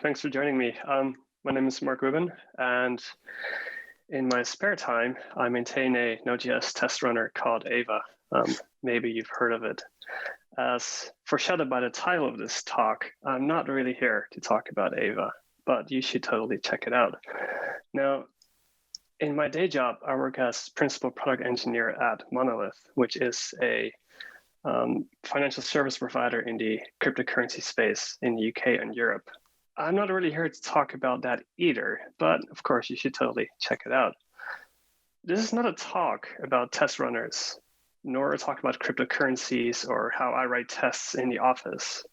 thanks for joining me. My name is Mark Wubben, and in my spare time, I maintain a Node.js test runner called Ava. Maybe you've heard of it. As foreshadowed by the title of this talk, I'm not really here to talk about Ava, but you should totally check it out. Now, in my day job, I work as principal product engineer at Monolith, which is a financial service provider in the cryptocurrency space in the UK and Europe. I'm not really here to talk about that either, but of course you should totally check it out. This is not a talk about test runners, nor a talk about cryptocurrencies or how I write tests in the office.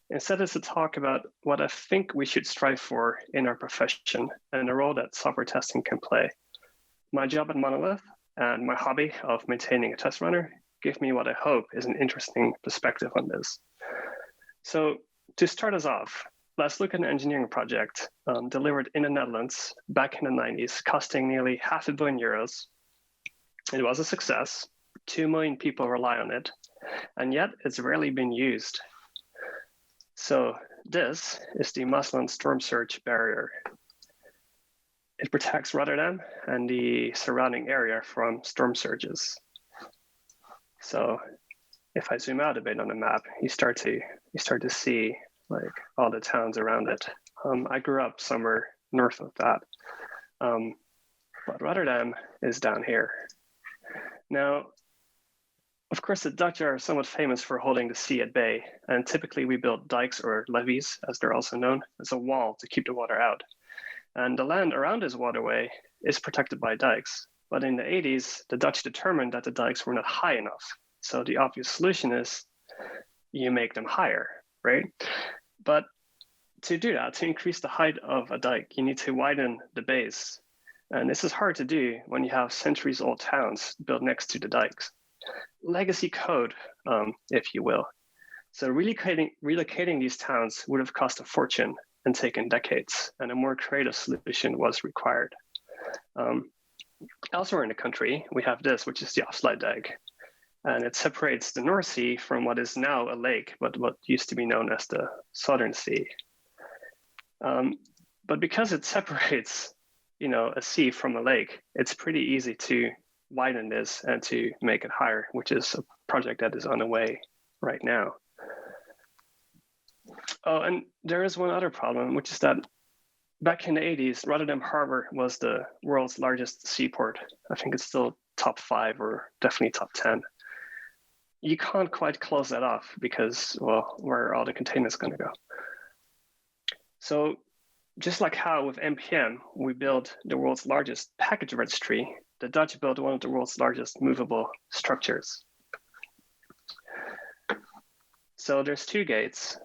Instead, it's a talk about what I think we should strive for in our profession and the role that software testing can play. My job at Monolith and my hobby of maintaining a test runner give me what I hope is an interesting perspective on this. So to start us off, let's look at an engineering project delivered in the Netherlands back in the 90s, costing nearly €500 million. It was a success. 2 million people rely on it, and yet it's rarely been used. So this is the Maasland storm surge barrier. It protects Rotterdam and the surrounding area from storm surges. So if I zoom out a bit on the map, you start to see like all the towns around it. I grew up somewhere north of that, but Rotterdam is down here. Now, of course, the Dutch are somewhat famous for holding the sea at bay, and typically we build dikes or levees, as they're also known, as a wall to keep the water out. And the land around this waterway is protected by dikes. But in the 80s, the Dutch determined that the dikes were not high enough. So the obvious solution is you make them higher, right? But to do that, to increase the height of a dike, you need to widen the base. And this is hard to do when you have centuries-old towns built next to the dikes. Legacy code, if you will. So relocating these towns would have cost a fortune and taken decades, and a more creative solution was required. Elsewhere in the country, we have this, which is the Offslide dike. And it separates the North Sea from what is now a lake, but what used to be known as the Southern Sea. But because it separates, a sea from a lake, it's pretty easy to widen this and to make it higher, which is a project that is on the way right now. Oh, and there is one other problem, which is that back in the 80s, Rotterdam Harbor was the world's largest seaport. I think it's still top 5 or definitely top 10. You can't quite close that off because, well, where are all the containers going to go? So just like how with NPM, we built the world's largest package registry, the Dutch built one of the world's largest movable structures. So there's 2 gates.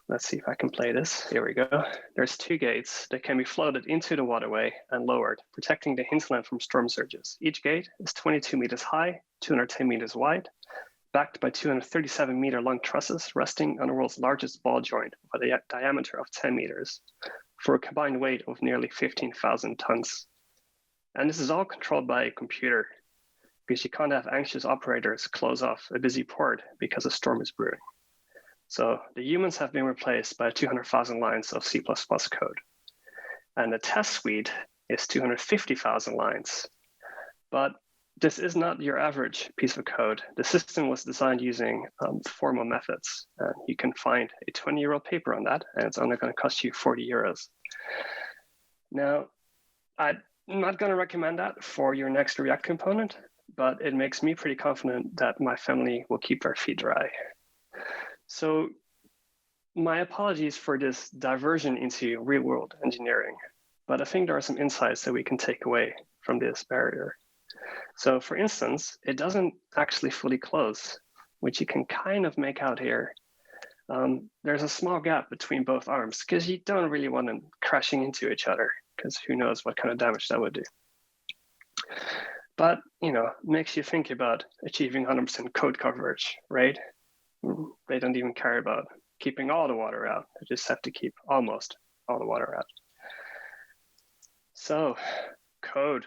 Let's see if I can play this. Here we go. There's 2 gates that can be floated into the waterway and lowered, protecting the hinterland from storm surges. Each gate is 22 meters high, 210 meters wide, backed by 237 meter long trusses resting on the world's largest ball joint with a diameter of 10 meters for a combined weight of nearly 15,000 tons. And this is all controlled by a computer because you can't have anxious operators close off a busy port because a storm is brewing. So the humans have been replaced by 200,000 lines of C++ code. And the test suite is 250,000 lines. But this is not your average piece of code. The system was designed using formal methods. And you can find a 20-year-old paper on that, and it's only going to cost you €40. Now, I'm not going to recommend that for your next React component, but it makes me pretty confident that my family will keep their feet dry. So my apologies for this diversion into real-world engineering, but I think there are some insights that we can take away from this barrier. So for instance, it doesn't actually fully close, which you can kind of make out here. There's a small gap between both arms because you don't really want them crashing into each other because who knows what kind of damage that would do. But, makes you think about achieving 100% code coverage, right? They don't even care about keeping all the water out. They just have to keep almost all the water out. So, code.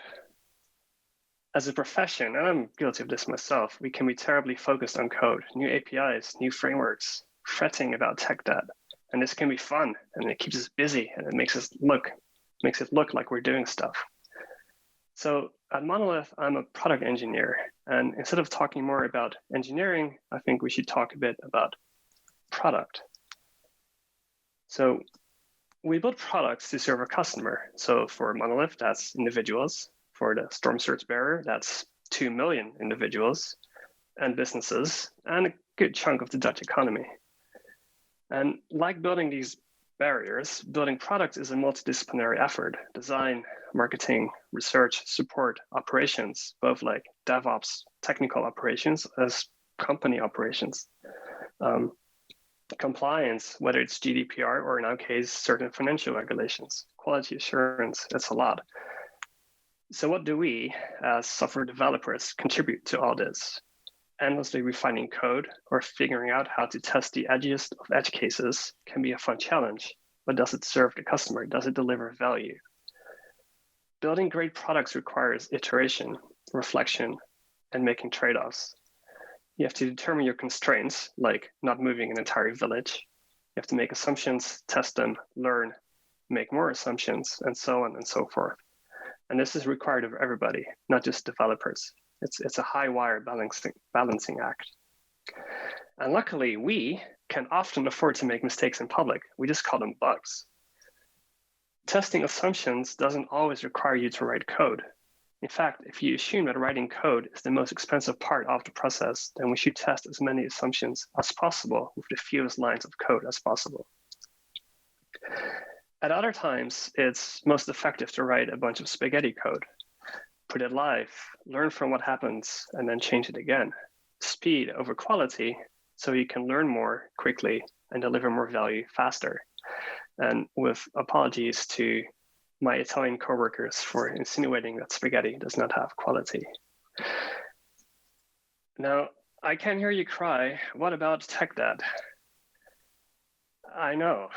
As a profession, and I'm guilty of this myself, we can be terribly focused on code, new APIs, new frameworks, fretting about tech debt, And this can be fun, and it keeps us busy, and it makes it look like we're doing stuff. So at Monolith, I'm a product engineer. And instead of talking more about engineering, I think we should talk a bit about product. So we build products to serve a customer. So for Monolith, that's individuals. For the storm surge bearer, that's 2 million individuals and businesses, and a good chunk of the Dutch economy. And like building these barriers, building products is a multidisciplinary effort: design, marketing, research, support, operations, both like DevOps, technical operations, as company operations. Compliance, whether it's GDPR or in our case, certain financial regulations, quality assurance, it's a lot. So what do we as software developers contribute to all this? Endlessly refining code or figuring out how to test the edgiest of edge cases can be a fun challenge, but does it serve the customer? Does it deliver value? Building great products requires iteration, reflection, and making trade-offs. You have to determine your constraints, like not moving an entire village. You have to make assumptions, test them, learn, make more assumptions, and so on and so forth. And this is required of everybody, not just developers. It's a high wire balancing act. And luckily, we can often afford to make mistakes in public. We just call them bugs. Testing assumptions doesn't always require you to write code. In fact, if you assume that writing code is the most expensive part of the process, then we should test as many assumptions as possible with the fewest lines of code as possible. At other times, it's most effective to write a bunch of spaghetti code, put it live, learn from what happens, and then change it again. Speed over quality, so you can learn more quickly and deliver more value faster. And with apologies to my Italian coworkers for insinuating that spaghetti does not have quality. Now, I can hear you cry, what about tech debt? I know,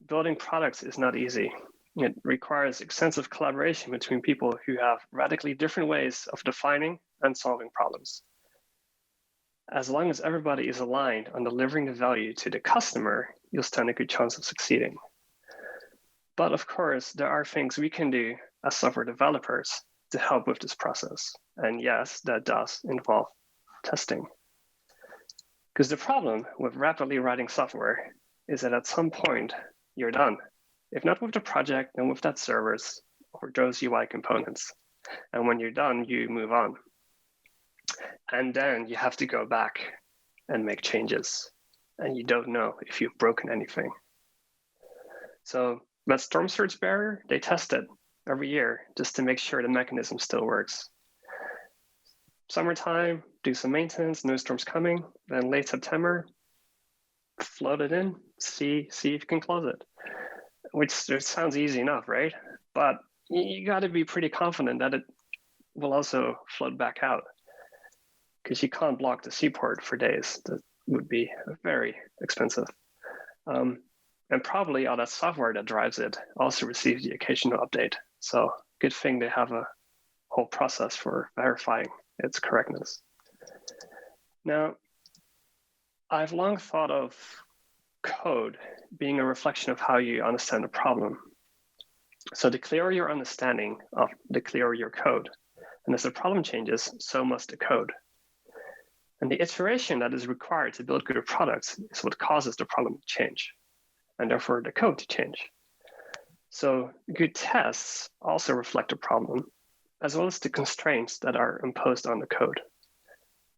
building products is not easy. It requires extensive collaboration between people who have radically different ways of defining and solving problems. As long as everybody is aligned on delivering the value to the customer, you'll stand a good chance of succeeding. But of course, there are things we can do as software developers to help with this process. And yes, that does involve testing. Because the problem with rapidly writing software is that at some point, you're done. If not with the project, then with that servers or those UI components. And when you're done, you move on. And then you have to go back and make changes. And you don't know if you've broken anything. So that storm surge barrier, they test it every year just to make sure the mechanism still works. Summertime, do some maintenance, no storms coming. Then late September, float it in, see if you can close it. Which sounds easy enough, right? But you got to be pretty confident that it will also float back out, because you can't block the seaport for days. That would be very expensive. And probably all that software that drives it also receives the occasional update. So good thing they have a whole process for verifying its correctness. Now, I've long thought of code being a reflection of how you understand the problem. So the clearer your understanding of, the clearer your code. And as the problem changes, so must the code. And the iteration that is required to build good products is what causes the problem to change, and therefore the code to change. So good tests also reflect the problem, as well as the constraints that are imposed on the code.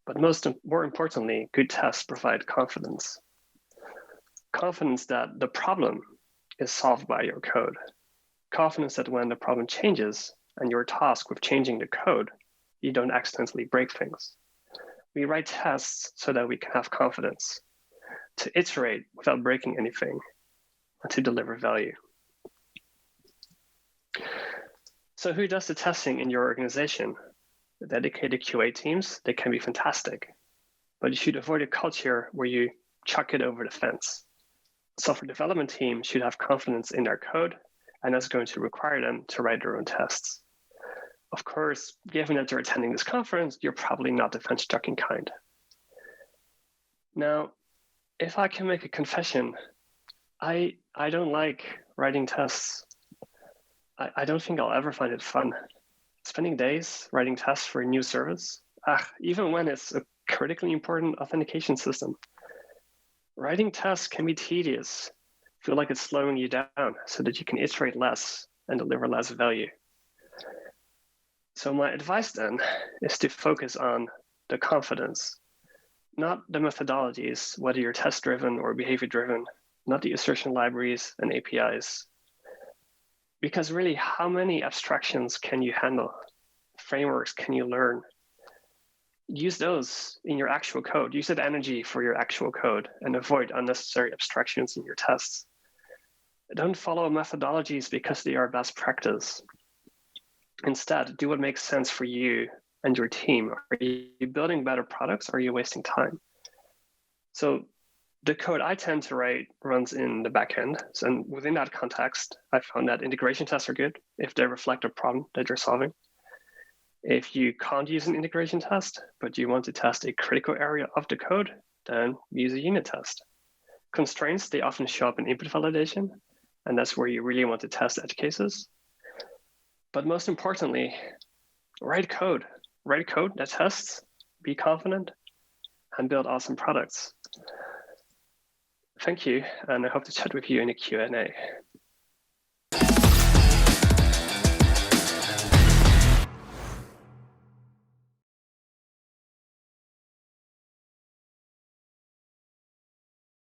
But more importantly, good tests provide confidence. Confidence that the problem is solved by your code. Confidence that when the problem changes and you're tasked with changing the code, you don't accidentally break things. We write tests so that we can have confidence to iterate without breaking anything and to deliver value. So who does the testing in your organization? The dedicated QA teams, they can be fantastic, but you should avoid a culture where you chuck it over the fence. Software development team should have confidence in their code, and that's going to require them to write their own tests. Of course, given that you're attending this conference, you're probably not the fence-chucking kind. Now, if I can make a confession, I don't like writing tests. I don't think I'll ever find it fun. Spending days writing tests for a new service, even when it's a critically important authentication system. Writing tests can be tedious, feel like it's slowing you down so that you can iterate less and deliver less value. So my advice then is to focus on the confidence, not the methodologies, whether you're test-driven or behavior-driven, not the assertion libraries and APIs. Because really, how many abstractions can you handle? Frameworks can you learn? Use those in your actual code. Use that energy for your actual code and avoid unnecessary abstractions in your tests. Don't follow methodologies because they are best practice. Instead, do what makes sense for you and your team. Are you building better products or are you wasting time? So the code I tend to write runs in the backend. And within that context, I found that integration tests are good if they reflect a problem that you're solving. If you can't use an integration test, but you want to test a critical area of the code, then use a unit test. Constraints, they often show up in input validation, and that's where you really want to test edge cases. But most importantly, write code. Write code that tests, be confident, and build awesome products. Thank you, and I hope to chat with you in a Q&A.